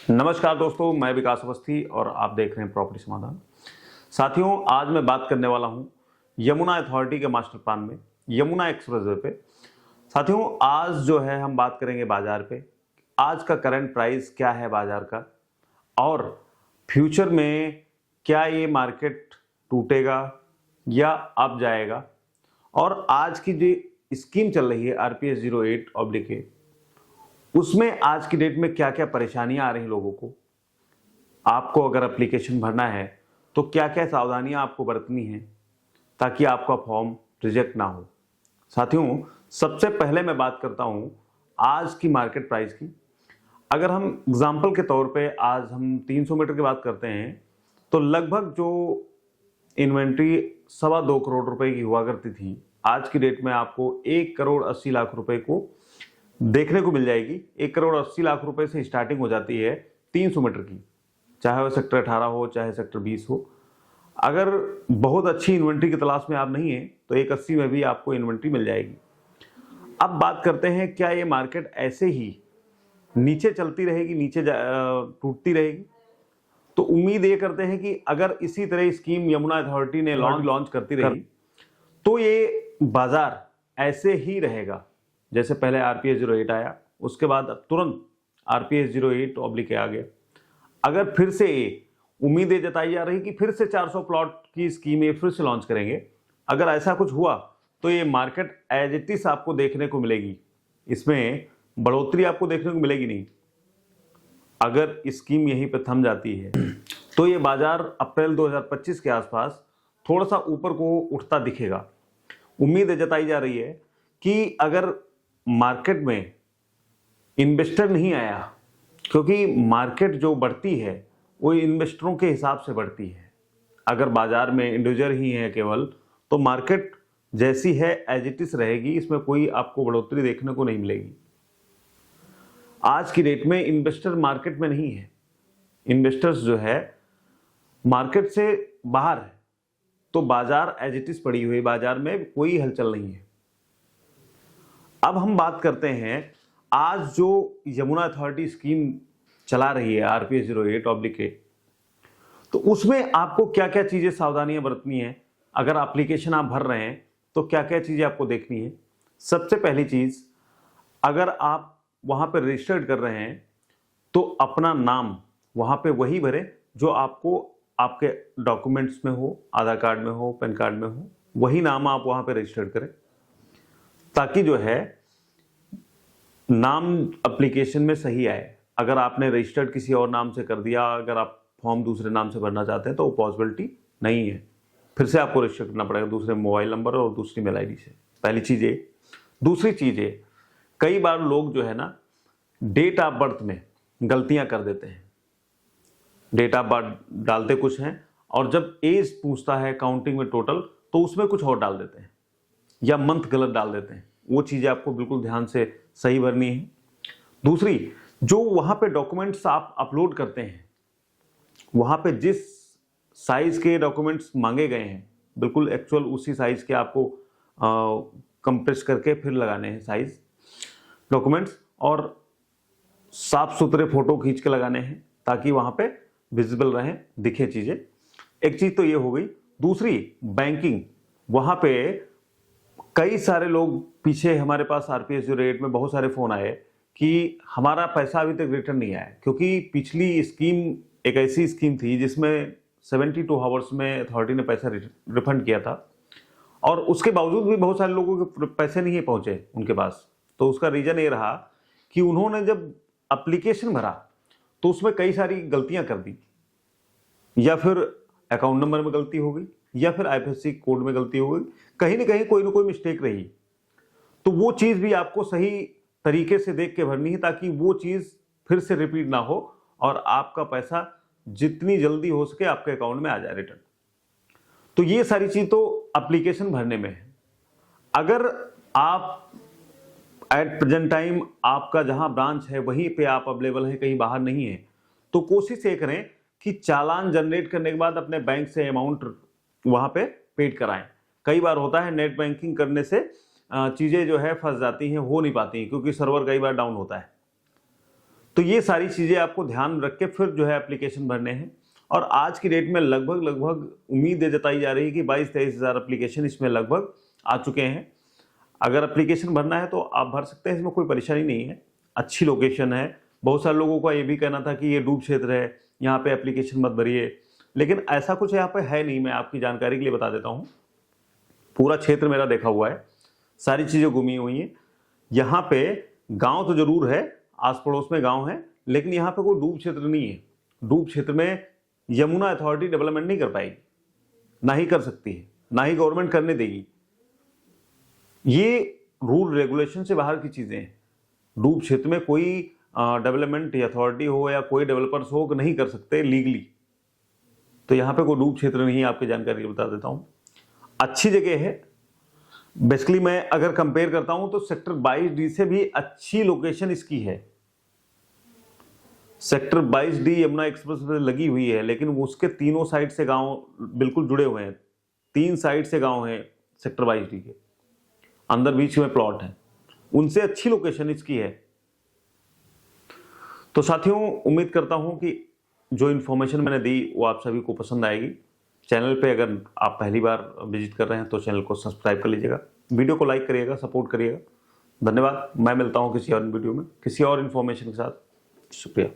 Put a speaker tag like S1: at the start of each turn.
S1: नमस्कार दोस्तों, मैं विकास अवस्थी और आप देख रहे हैं प्रॉपर्टी समाधान। साथियों, आज मैं बात करने वाला हूं यमुना अथॉरिटी के मास्टर प्लान में यमुना एक्सप्रेसवे पे। साथियों, आज जो है हम बात करेंगे बाजार पे, आज का करंट प्राइस क्या है बाजार का और फ्यूचर में क्या ये मार्केट टूटेगा या अप जाएगा, और आज की जो स्कीम चल रही है RPS 08/A, उसमें आज की डेट में क्या क्या परेशानियां आ रही लोगों को, आपको अगर एप्लीकेशन भरना है तो क्या क्या सावधानियां आपको बरतनी है ताकि आपका फॉर्म रिजेक्ट ना हो। साथियों, सबसे पहले मैं बात करता हूं आज की मार्केट प्राइस की। अगर हम एग्जांपल के तौर पे आज हम 300 मीटर की बात करते हैं तो लगभग जो इन्वेंट्री 2.25 करोड़ रुपए की हुआ करती थी, आज की डेट में आपको 1,80,00,000 रुपए को देखने को मिल जाएगी। 1,80,00,000 रुपए से स्टार्टिंग हो जाती है 300 मीटर की, चाहे वह सेक्टर 18 हो चाहे सेक्टर 20 हो। अगर बहुत अच्छी इन्वेंट्री की तलाश में आप नहीं है तो 1,80 में भी आपको इन्वेंट्री मिल जाएगी। अब बात करते हैं, क्या ये मार्केट ऐसे ही नीचे चलती रहेगी, नीचे टूटती रहेगी? तो उम्मीद ये करते हैं कि अगर इसी तरह स्कीम यमुना अथॉरिटी ने लॉन्च करती रही तो ये बाजार ऐसे ही रहेगा। जैसे पहले RPS 08 आया, उसके बाद तुरंत RPS 08/A आ गया। अगर फिर से उम्मीदें जताई जा रही कि फिर से 400 प्लॉट की स्कीम ये फिर से लॉन्च करेंगे, अगर ऐसा कुछ हुआ तो ये मार्केट एज इट इज आपको देखने को मिलेगी, इसमें बढ़ोतरी आपको देखने को मिलेगी नहीं। अगर स्कीम यहीं पे थम जाती है तो ये बाजार अप्रैल 2025 के आसपास थोड़ा सा ऊपर को उठता दिखेगा। उम्मीद जताई जा रही है कि अगर मार्केट में इन्वेस्टर नहीं आया, क्योंकि मार्केट जो बढ़ती है वो इन्वेस्टरों के हिसाब से बढ़ती है। अगर बाजार में इंडिविजुअल ही है केवल, तो मार्केट जैसी है एज इट इज रहेगी, इसमें कोई आपको बढ़ोतरी देखने को नहीं मिलेगी। आज की डेट में इन्वेस्टर मार्केट में नहीं है, इन्वेस्टर्स जो है मार्केट से बाहर है, तो बाजार एज इट इज पड़ी हुई, बाजार में कोई हलचल नहीं है। अब हम बात करते हैं आज जो यमुना अथॉरिटी स्कीम चला रही है RPS 08/A, तो उसमें आपको क्या क्या चीजें सावधानियां बरतनी है। अगर एप्लीकेशन आप भर रहे हैं तो क्या क्या चीजें आपको देखनी है। सबसे पहली चीज, अगर आप वहां पर रजिस्टर्ड कर रहे हैं तो अपना नाम वहां पे वही भरे जो आपको आपके डॉक्यूमेंट्स में हो, आधार कार्ड में हो, पैन कार्ड में हो, वही नाम आप वहां पे रजिस्टर्ड करें, ताकि जो है नाम एप्लीकेशन में सही आए। अगर आपने रजिस्टर्ड किसी और नाम से कर दिया, अगर आप फॉर्म दूसरे नाम से भरना चाहते हैं तो वो पॉसिबिलिटी नहीं है, फिर से आपको रजिस्टर करना पड़ेगा दूसरे मोबाइल नंबर और दूसरी मेल ID से। पहली चीज है। दूसरी चीज है, कई बार लोग जो है ना डेट ऑफ बर्थ में गलतियां कर देते हैं। डेट ऑफ बर्थ डालते कुछ हैं और जब एज पूछता है काउंटिंग में टोटल, तो उसमें कुछ और डाल देते हैं या मंथ गलत डाल देते हैं। वो चीजें आपको बिल्कुल ध्यान से सही भरनी है। दूसरी, जो वहां पे डॉक्यूमेंट्स आप अपलोड करते हैं, वहां पे जिस साइज के डॉक्यूमेंट्स मांगे गए हैं, बिल्कुल एक्चुअल उसी साइज के आपको कंप्रेस करके फिर लगाने हैं साइज डॉक्यूमेंट्स, और साफ सुथरे फोटो खींच के लगाने हैं ताकि वहां पे विजिबल रहें, दिखे चीजें। एक चीज तो ये हो गई। दूसरी, बैंकिंग, वहां पे कई सारे लोग, पीछे हमारे पास RPS 08 में बहुत सारे फोन आए कि हमारा पैसा अभी तक रिटर्न नहीं आया, क्योंकि पिछली स्कीम एक ऐसी स्कीम थी जिसमें 72 आवर्स में अथॉरिटी ने पैसा रिफंड किया था, और उसके बावजूद भी बहुत सारे लोगों के पैसे नहीं पहुंचे उनके पास। तो उसका रीजन ये रहा कि उन्होंने जब एप्लीकेशन भरा तो उसमें कई सारी गलतियां कर दी, या फिर अकाउंट नंबर में गलती हो गई, या फिर IFSC कोड में गलती हो गई, कहीं ना कहीं कोई ना कोई मिस्टेक रही। तो वो चीज भी आपको सही तरीके से देख के भरनी है ताकि वो चीज फिर से रिपीट ना हो और आपका पैसा जितनी जल्दी हो सके आपके अकाउंट में आ जाए रिटर्न। तो ये सारी चीज तो एप्लीकेशन भरने में है। अगर आप एट प्रेजेंट टाइम आपका जहां ब्रांच है वहीं पे आप अवेलेबल है, कहीं बाहर नहीं है, तो कोशिश ये करें कि चालान जनरेट करने के बाद अपने बैंक से अमाउंट वहां पे पेड कराएं। कई बार होता है नेट बैंकिंग करने से चीजें जो है फंस जाती हैं, हो नहीं पाती, क्योंकि सर्वर कई बार डाउन होता है। तो ये सारी चीज़ें आपको ध्यान रख के फिर जो है एप्लीकेशन भरने हैं। और आज की डेट में लगभग उम्मीद ये जताई जा रही है कि 22-23 हज़ार एप्लीकेशन इसमें लगभग आ चुके हैं। अगर एप्लीकेशन भरना है तो आप भर सकते हैं, इसमें कोई परेशानी नहीं है। अच्छी लोकेशन है। बहुत सारे लोगों का ये भी कहना था कि ये डूब क्षेत्र है, यहाँ पे एप्लीकेशन मत भरिए, लेकिन ऐसा कुछ यहाँ पे है नहीं। मैं आपकी जानकारी के लिए बता देता हूँ, पूरा क्षेत्र मेरा देखा हुआ है, सारी चीज़ें घूमी हुई हैं। यहाँ पे गांव तो जरूर है, आस पड़ोस में गांव है, लेकिन यहाँ पे कोई डूब क्षेत्र नहीं है। डूब क्षेत्र में यमुना अथॉरिटी डेवलपमेंट नहीं कर पाएगी, ना ही कर सकती है, ना ही गवर्नमेंट करने देगी। ये रूल रेगुलेशन से बाहर की चीजें हैं। डूब क्षेत्र में कोई डेवलपमेंट अथॉरिटी हो या कोई डेवलपर्स हो नहीं कर सकते लीगली। तो यहाँ पे कोई डूब क्षेत्र नहीं है, आपकी जानकारी बता देता हूँ। अच्छी जगह है। बेसिकली मैं अगर कंपेयर करता हूं तो सेक्टर 22D से भी अच्छी लोकेशन इसकी है। Sector 22D Yamuna express way लगी हुई है, लेकिन उसके तीनों साइड से गांव बिल्कुल जुड़े हुए हैं। 3 साइड से गांव हैं सेक्टर 22D के अंदर, बीच में प्लॉट है, उनसे अच्छी लोकेशन इसकी है। तो साथियों, उम्मीद करता हूं कि जो इन्फॉर्मेशन मैंने दी वो आप सभी को पसंद आएगी। चैनल पे अगर आप पहली बार विजिट कर रहे हैं तो चैनल को सब्सक्राइब कर लीजिएगा, वीडियो को लाइक करिएगा, सपोर्ट करिएगा। धन्यवाद। मैं मिलता हूं किसी और वीडियो में किसी और इन्फॉर्मेशन के साथ। शुक्रिया।